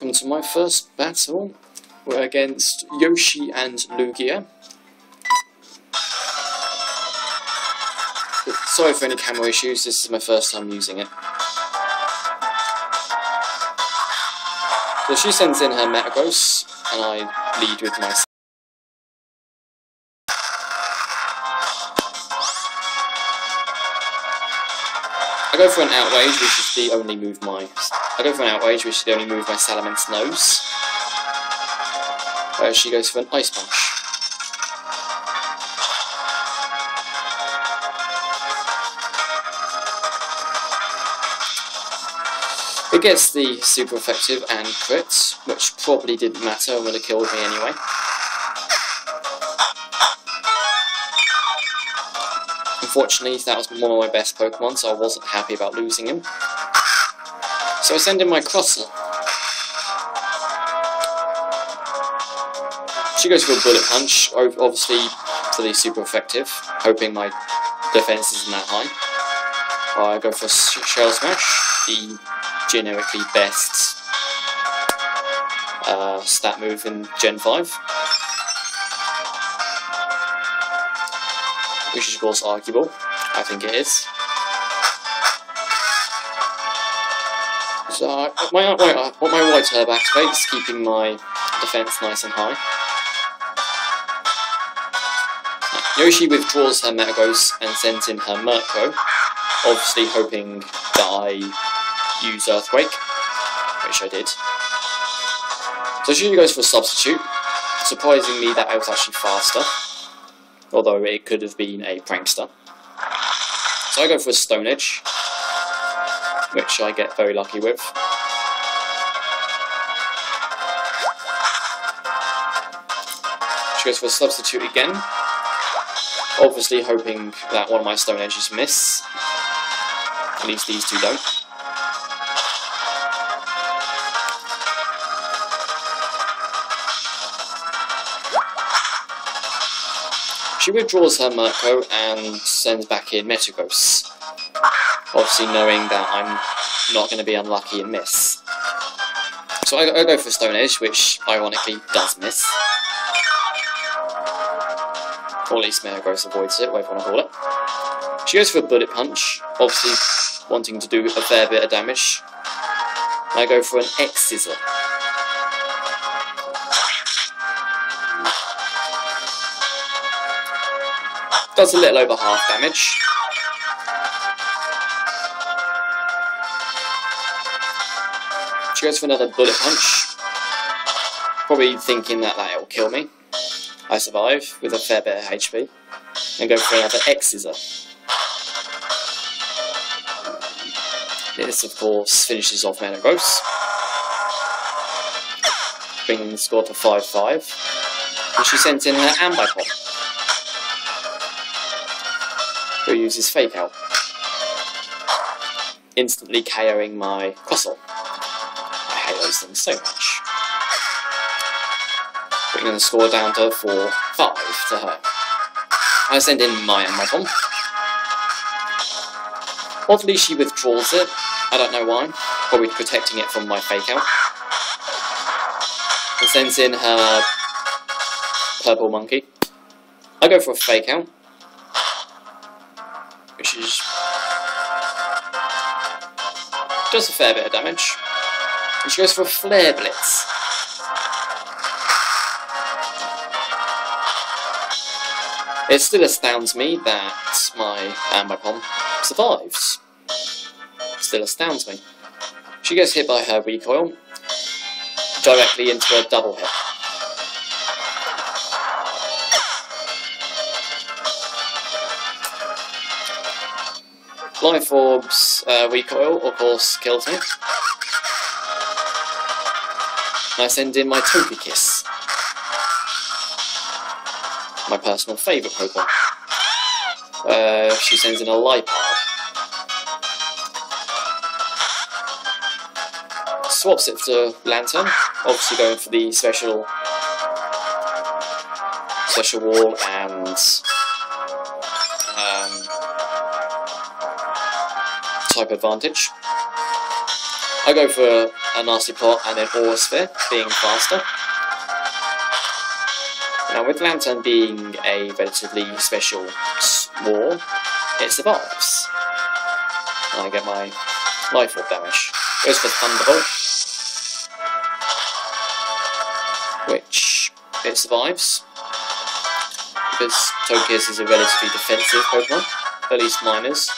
Welcome to my first battle. We're against Yoshi and Lugia. Sorry for any camera issues, this is my first time using it. So she sends in her Metagross, and I lead with my... I go for an Outrage, which is the only move my Salamence knows. She goes for an Ice Punch. It gets the super effective and crit, which probably didn't matter and would have killed me anyway. Unfortunately, that was one of my best Pokemon, so I wasn't happy about losing him. So I send in my Crossel. She goes for a Bullet Punch, obviously pretty super effective, hoping my defense isn't that high. I go for a Shell Smash, the generically best stat move in Gen 5. Which is of course arguable, I think it is. So my White Herb activates, keeping my defense nice and high. Yoshi withdraws her Metagross and sends in her Murkrow, obviously hoping that I use Earthquake, which I did. So she goes for a Substitute, surprising me that I was actually faster, although it could have been a Prankster. So I go for a Stone Edge, which I get very lucky with. She goes for a Substitute again, obviously hoping that one of my Stone Edges miss. At least these two don't. She withdraws her Murkrow and sends back in Metagross, obviously knowing that I'm not going to be unlucky and miss. So I go for Stone Edge, which ironically does miss. Or at least Metagross avoids it, whatever you want to call it. She goes for a Bullet Punch, obviously wanting to do a fair bit of damage. I go for an X-Scissor. Does a little over half damage. She goes for another Bullet Punch, probably thinking that will kill me. I survive with a fair bit of HP, and go for another X-Scissor. This, of course, finishes off Metagross, bringing the score to 5-5, and she sends in her Ambipom, who uses Fake Out, instantly KOing my Crossel. I hate those things so much. Bringing the score down to 4-5 to her. I send in my Ambipom. Oddly, she withdraws it. I don't know why. Probably protecting it from my Fake Out. And sends in her Purple Monkey. I go for a Fake Out, which is does a fair bit of damage. And she goes for a Flare Blitz. It still astounds me that my Ambipom survives. Still astounds me. She gets hit by her recoil directly into a double hit. Life Orb's recoil, of course, kills me. And I send in my Togekiss, my personal favourite Pokemon. She sends in a Liepard. Swaps it to Lantern, obviously going for the special wall and type advantage. I go for a nasty plot and an aura sphere being faster. Now with Lantern being a relatively special war, it survives. And I get my life orb damage. Goes for Thunderbolt, which it survives, because Togekiss is a relatively defensive Pokemon, at least mine is.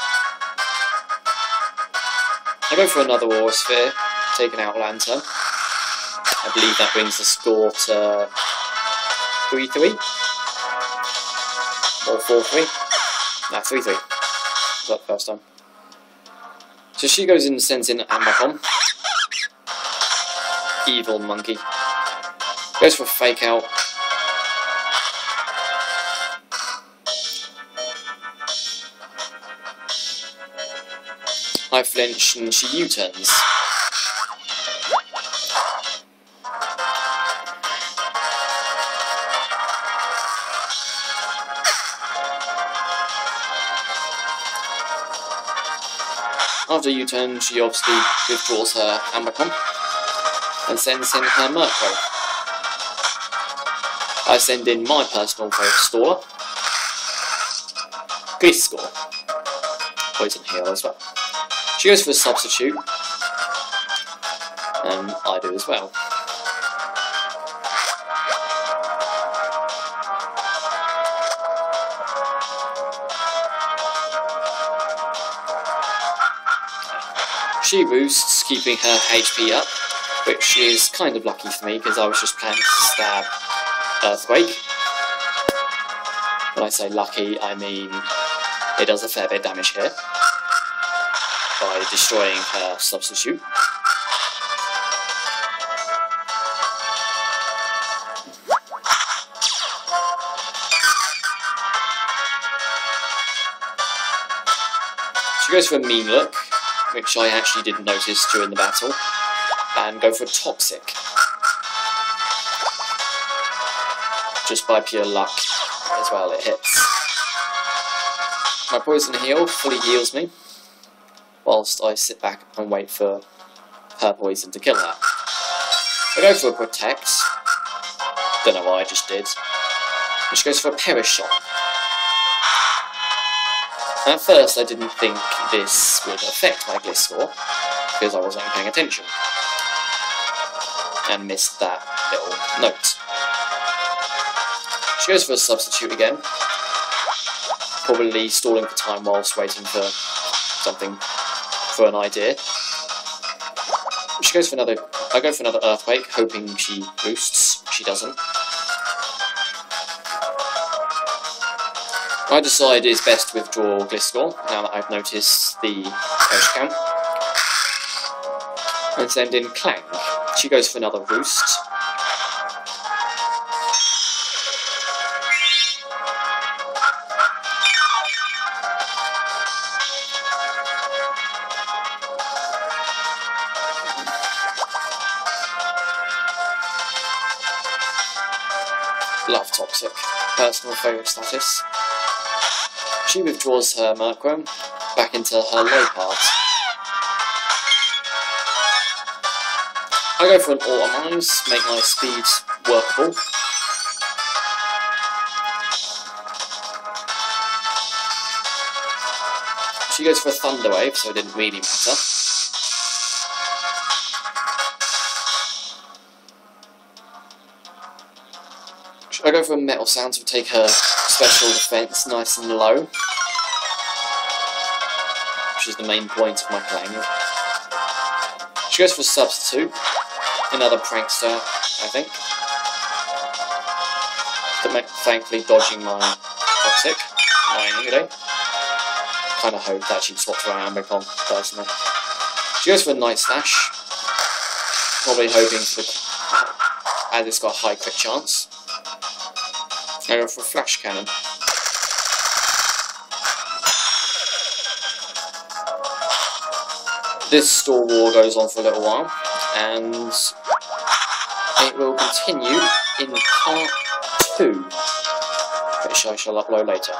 I go for another Aura Sphere, taking out Lantern. I believe that brings the score to 3-3? Or 4-3? Nah, 3-3. Was that the first time? So she goes in and sends in Ambacom. Evil monkey. Goes for a fake out. I flinch and she U-turns. After U-turn, she obviously withdraws her Ambacom and sends in her Murkrow. I send in my personal favourite Staller, Gliscor, Poison Heal as well. She goes for a substitute, and I do as well. She boosts, keeping her HP up, which is kind of lucky for me because I was just planning to stab Earthquake. When I say lucky, I mean it does a fair bit of damage here by destroying her substitute. She goes for a mean look, which I actually didn't notice during the battle, and go for Toxic. Just by pure luck as well, it hits. My Poison Heal fully heals me, whilst I sit back and wait for her poison to kill her. I go for a Protect, don't know why I just did, and she goes for a Perish Shot. At first I didn't think this would affect my Gliscor, because I wasn't paying attention, and missed that little note. She goes for a substitute again, probably stalling for time whilst waiting for something, for an idea. She goes for another, I go for another Earthquake, hoping she boosts. She doesn't. I decide it's best to withdraw Gliscor, now that I've noticed the Potion count, and send in Clang. She goes for another Roost. Love Toxic, personal favourite status. She withdraws her Murkrow back into her low part. I go for an Automise, make my speed workable. She goes for a Thunder Wave, so it didn't really matter. I go for a Metal Sound to take her special defense nice and low, which is the main point of my Clang. She goes for a Substitute, another Prankster, I think. Thankfully dodging my Toxic, annoyingly. Kind of hope that she'd swap to her Ambicom, personally. She goes for a Night Slash, probably hoping for the, as it's got a high crit chance. I go for a Flash Cannon. This Store War goes on for a little while, and it will continue in part 2, which I shall upload later.